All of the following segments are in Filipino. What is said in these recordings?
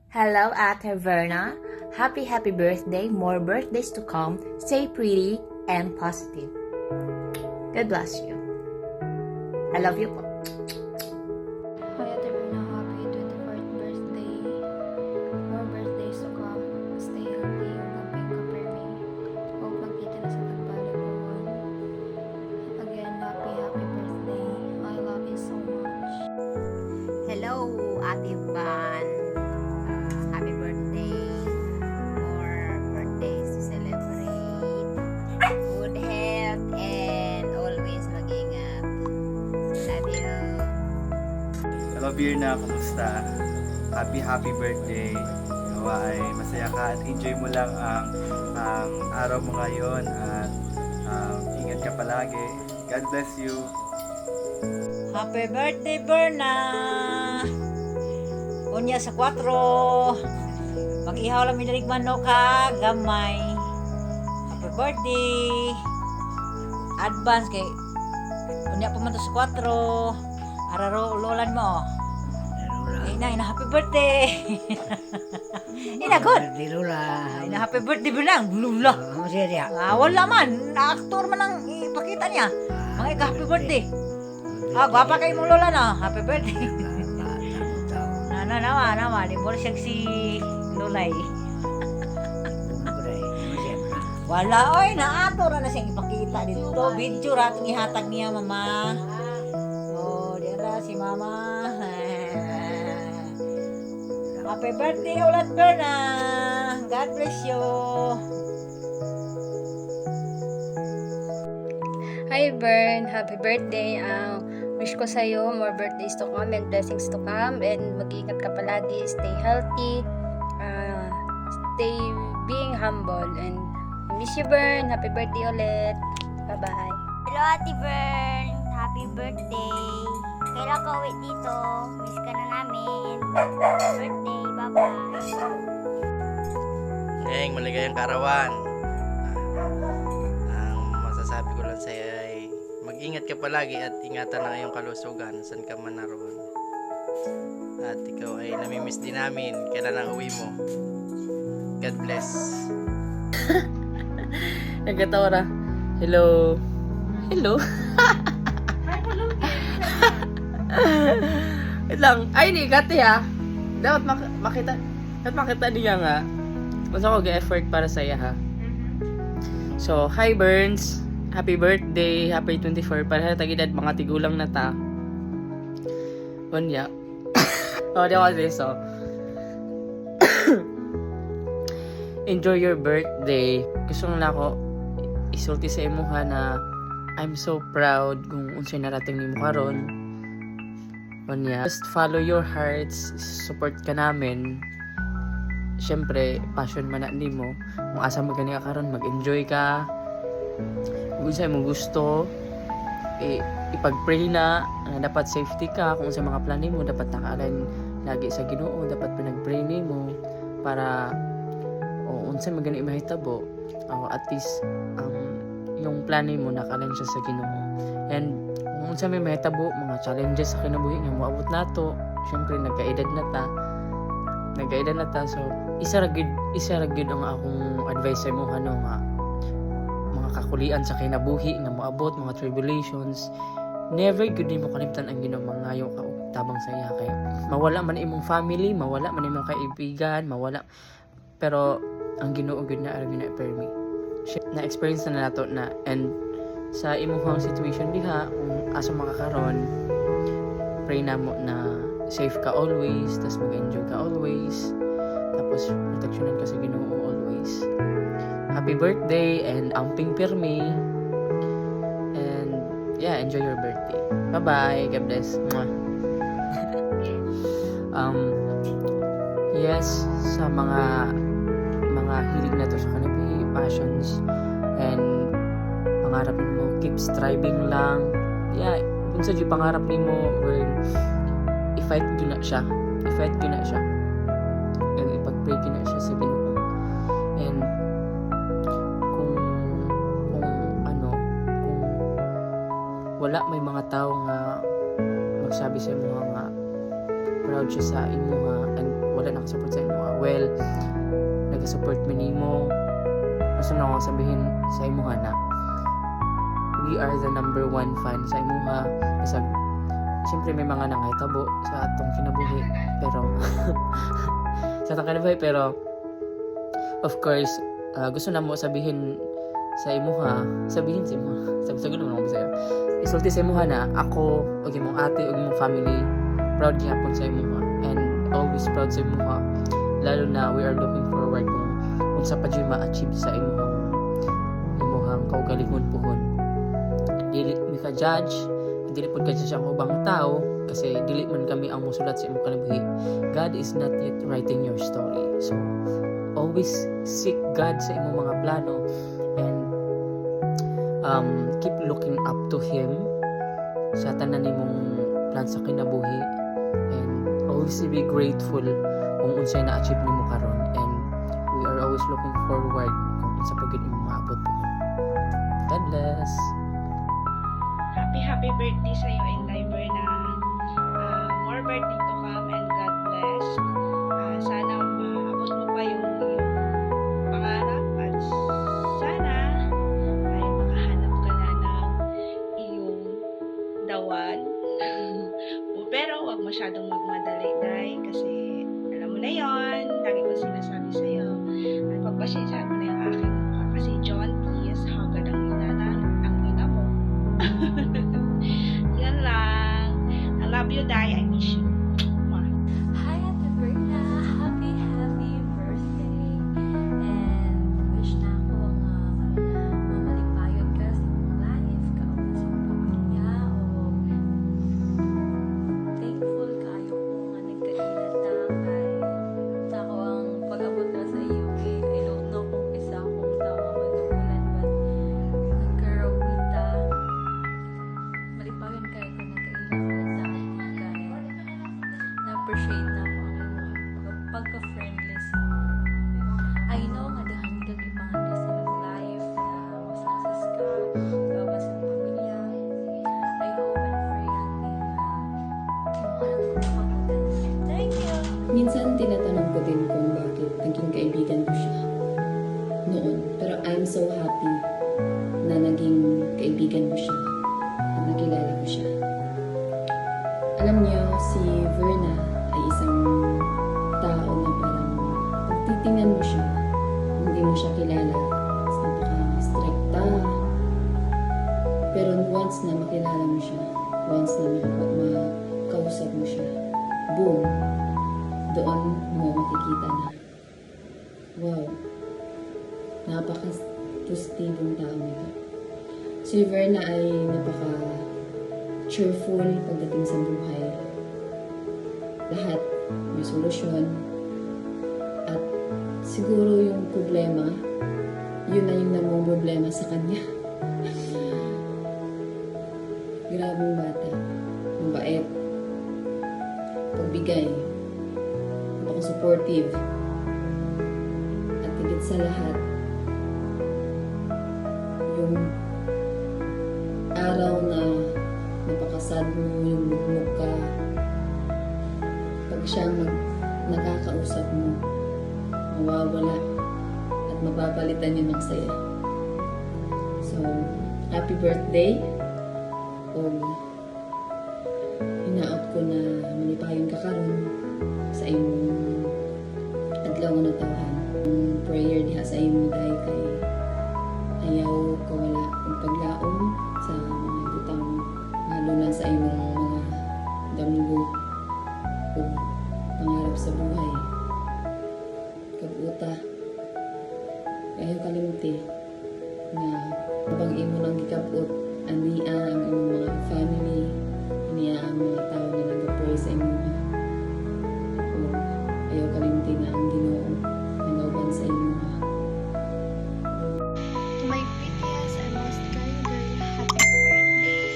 Hello, Ate Verna. Happy birthday. More birthdays to come. Stay pretty and positive. God bless you. I love you po. Hi, Ate Verna. Happy 24th birthday. More birthdays to come. Stay healthy. Huwag kang pingka-permi. Huwag magkita na sa tagbalibon. Again, happy birthday. I love you so much. Hello, Ate Van. Happy birthday. More birthdays to celebrate. Good health and always mag-ingat. Love you. Hello Birna, kumusta? Happy birthday. Nawa ay masaya ka at enjoy mo lang ang araw mo ngayon at ingat ka palagi. God bless you. Happy birthday, Berna! Unya sa 4. Mag-ihaw lang minarigman no ka, gamay. Happy birthday! Advance kay unya pa man to sa 4. Araro ulolan mo. Ina, happy birthday! Ina, good! Ina, happy birthday, Berna! Lula! Wala man! Aktor man ang ipakita niya. Mga happy birthday! Gwapa kayo mong lola na. Happy birthday. Nawa. Di mo siya si Lulay. Wala, oy. Naato na siyang ipakita dito. Video ratong ihatag niya, mama. Oh, diyan si mama. Happy birthday ulit, Berna. God bless you. Hi, Bern. Happy birthday. Wish ko sa'yo more birthdays to come and blessings to come. And mag-ingat ka palagi. Stay healthy. Stay being humble. And I miss you, Bern. Happy birthday ulit. Bye-bye. Hello, Ate Vern. Happy birthday. Kailan ka uwi dito? Miss ka na namin. Happy birthday. Bye-bye. Neng, maligayang karawan. Ang masasabi ko lang sa'yo ay mag-ingat ka palagi at ingatan ang iyong kalusugan saan ka man naroon. At ikaw ay namimiss din namin. Kailan ang uwi mo? God bless. Nagkatawa na. Hello. Wait lang. Ay, ni kati ha. Dapat makita niya nga. Mas ako effort para sa'yo ha. So, hi Burns. Happy birthday. Happy 24. Para sa tagidad mga tigulang na ta. Kunya. Di ako kasi so. Enjoy your birthday. Gusto na ako isulti sa imuha na I'm so proud kung unsay narating nimo karon. Kunya. Just follow your hearts. Support ka namin. Siyempre, passion man na nimo. Kung asa mo gani ka karon, mag-enjoy ka. Kung sa'yo mo gusto, ipag-pray na dapat safety ka. Kung sa mga plan mo, dapat nakaalan lagi sa Ginoo. Dapat pinag-pray mo para unsay magani mahitabo. At least, yung plan mo nakaalan siya sa Ginoo. And kung unsay may mahitabo, mga challenges sa kinabuhi nga moabot nato. Siyempre, nagkaedad na ta. So, isa ra gid ang akong advice sa mo nga mga kakulian sa kinabuhi nga moabot mga tribulations, never gud nimo kalimtan ang Ginoo mangayo ka og tabang sa iya kay mawala man imong family, mawala man imong kaibigan, pero ang Ginoo gud na ara gina permi na experience na nato na. And sa imong situation diha kung asa makakaron, pray namo na safe ka always, tas mag-enjoy ka always, tapos proteksyonan ka sa Ginoo always. Happy birthday and amping pirmi. And yeah, enjoy your birthday. Bye-bye. God bless. Mwah. Yes, sa mga hilig na to sa kanabi, passions, and pangarap mo, keep striving lang. Yeah, kung sa pangarap nimo, i-fight ko na siya. And ipag-pray ko na siya sa Ginoo. And kung wala may mga tao nga magsabi sa imo nga proud siya sa imo and wala nakasupport sa imuha. Well, nag-support mi nimo. Gusto na akong sabihin sa imuha na we are the number 1 fan sa imuha. Kasi siyempre may mga nangahitabo sa atong kinabuhi, pero pero of course, gusto na mo sabihin sa imuha, sabi naman ako Bisaya. Isulti sa imuha na ako ug imong ate ug imong family proud gyapon sa imuha and always proud sa imuha. Lalo na we are looking forward kung unsa pa jud ma-achieve sa imuhang kaugalingon pohon. Dili mi ka judge, dili pud ka siya ang ubang tao kasi dili man kami ang musulat sa imong kinabuhi. God is not yet writing your story. So always seek God sa imong mga plano and keep looking up to Him sa tanan nimong plan sa kinabuhi, and always be grateful kung unsay na-achieve nimo karon, and we are always looking forward kung unsa pa gyud imong maabot po. God bless. Happy birthday sa iyo, Inday Berna. More birthday to come and God bless. Sana maabot mo pa yung pangarap at sana ay makahanap ka na ng iyong dawan. Pero huwag masyadong magmadali, Day, kasi alam mo na yon, lagi ko sinasabi sa iyo. At pagpasensya mo na yung aking mukha kasi John T.S. hagad ang ina mo. Yan lang. I love you, Day. I miss you. Mwah. Hi, Ate Berna. Happy birthday. And wish na ako mamalipayon ka sa iyong life, kaupos sa iyong pamilya, o thankful kayo kung nagkailan ta kay sa ako ang pag-abot na sa iyo. I don't know kung isa akong tao manugulan, but nagkarawin ta. Malipayon kayo kung nagkailan ka sa ating kaya. Na-appreciate na ako ang iyong pagka-friendless. I know nga dahan ka gipanganda sa iyong life na mag-success ka, gawas sa pamilya. I hope and pray natin na makabutan. Thank you! Minsan tinatanong ko din kung bakit naging kaibigan ko siya noon. Pero I'm so happy na naging kaibigan ko siya, na nakilala ko siya. Alam niyo, si Verna ay isang tao na parang pag titingnan mo siya, hindi mo siya kilala, napaka-stricta. Pero once na makilala mo siya, once na makausap mo siya, boom, doon mo makikita na, wow, napaka-positibong tao nito. Si Verna ay napaka-cheerful pagdating sa buhay. Lahat may solusyon. At siguro yung problema, yun na yung namang problema sa kanya. Grabing bata. Mabait. Pagbigay. Napaka-supportive. At higit sa lahat, yung araw na napakasad mo, yung lugmok ka, pag siya nakakausap mo, mawawala at mababalitan yun ng saya. So, happy birthday. Hinaot ko na malipayon ka karon sa imong adlaw nga tawhan. Ang prayer diha sa imong day kay ayaw kawala ang paglaom sa mga butang, lalo na sa imong mga damgo o pangarap sa buhay. Kabuta, ayaw kalimuti na habang imo nang gikabot, ania ang imong mga family, ania ang mga tao na nag-pray sa imong. O ayaw kalimuti na ang Ginoo nanawan sa imong. To my BTS, I must call you girl, happy birthday.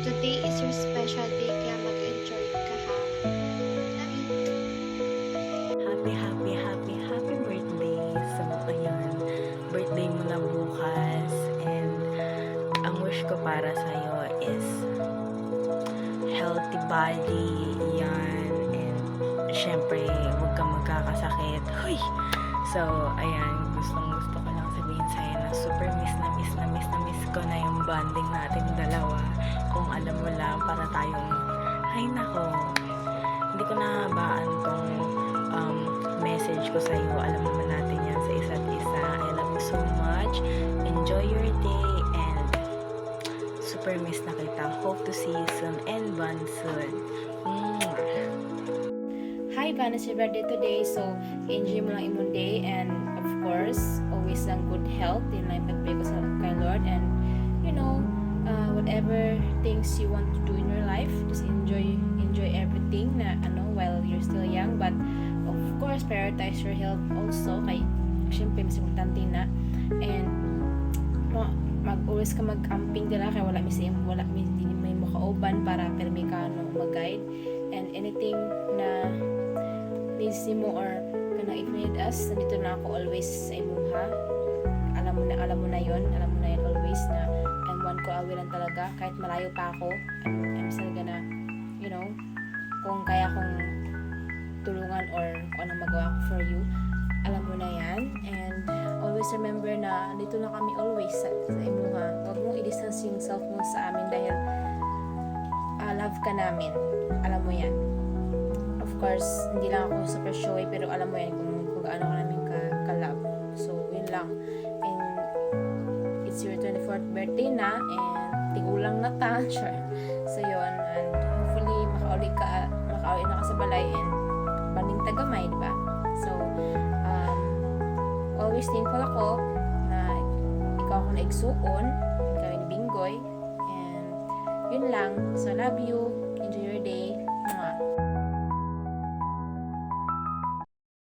Today is your special day, kaya mag-enjoy ka ha. Love you. Happy birthday. So, ayan, birthday mo na bukas, and ang wish ko para sa'yo is healthy body, yan, and pray huwag kang magkakasakit. Huy! So, ayan, gusto ko lang sabihin sa'yo na super miss ko na yung bonding natin dalawa. Kung alam mo lang, para tayong, ay nako, hindi ko nahabaan tong message ko sa'yo. Alam naman natin yan sa isa't isa. I love you so much. Enjoy your day and super miss na kita. Hope to see you soon and bond soon. Hi, Vanna, it's your birthday today. So, enjoy mo lang imong day. And, of course, always lang good health. Yun lang ipagpray ko sa kay Lord. And, you know, whatever things you want to do in your life, just enjoy everything na, while you're still young. But, of course, prioritize your health also. Kay, syempre, mas importante na. And, always ka mag-camping dila kaya wala may makauban para permi ka mag-guide. And anything na needs mo or if you need us, nandito na ako always sa imuha. Alam mo na yon always na I'm one ko awilan talaga kahit malayo pa ako. I'm still gonna, kung kaya kong tulungan or kung anong magawa ko for you, alam mo na yan. And always remember na nandito na kami always sa imuha. Huwag mong i-distance yung self mo sa amin dahil love ka namin. Alam mo yan. Of course, hindi lang ako super showy pero alam mo yan kung gaano ka namin ka-love. So, yun lang. And it's your 24th birthday na and tigulang na ta. Sure. So, yun. And hopefully, makauli na ka sa balay and banding tagamay, diba? So, always thankful ako na ikaw ako naigsuon, ikaw ni Bingoy. And yun lang. So, love you. Enjoy your day.